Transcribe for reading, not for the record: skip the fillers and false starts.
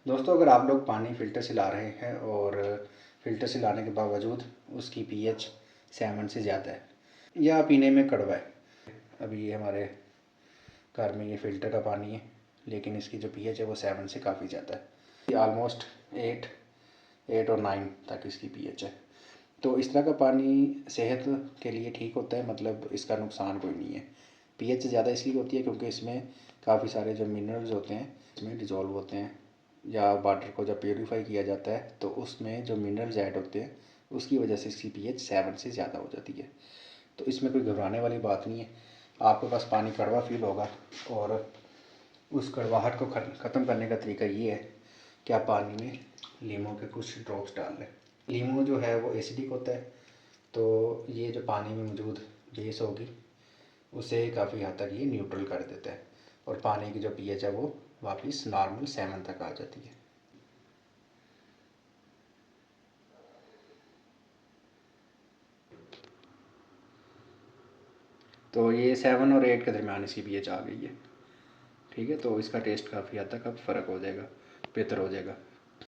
दोस्तों, अगर आप लोग पानी फ़िल्टर से ला रहे हैं और फ़िल्टर से लाने के बावजूद उसकी पीएच 7 से ज़्यादा है या पीने में कड़वा है, अभी ये हमारे घर में ये फ़िल्टर का पानी है लेकिन इसकी जो पीएच है वो 7 से काफ़ी ज़्यादा है, ऑलमोस्ट 8 और 9 तक इसकी पीएच है। तो इस तरह का पानी सेहत के लिए ठीक होता है, मतलब इसका नुकसान कोई नहीं है। पीएच ज़्यादा इसलिए होती है क्योंकि इसमें काफ़ी सारे जो मिनरल्स होते हैं इसमें डिज़ोल्व होते हैं, या वाटर को जब प्योरीफाई किया जाता है तो उसमें जो मिनरल्स ऐड होते हैं उसकी वजह से इसकी पीएच 7 से ज़्यादा हो जाती है। तो इसमें कोई घबराने वाली बात नहीं है। आपके पास पानी कड़वा फील होगा और उस कड़वाहट को ख़त्म करने का तरीका ये है कि आप पानी में लीमू के कुछ ड्रॉप्स डाल लें। लीमू जो है वो एसिडिक होता है, तो ये जो पानी में मौजूद बेस होगी उसे काफ़ी हद तक ये न्यूट्रल कर देता है और पानी की जो पीएच है वो वापस नॉर्मल 7 तक आ जाती है। तो ये 7 और 8 के दरमियान इसकी पीएच आ गई है। ठीक है, तो इसका टेस्ट काफ़ी हद तक अब फ़र्क हो जाएगा, बेहतर हो जाएगा।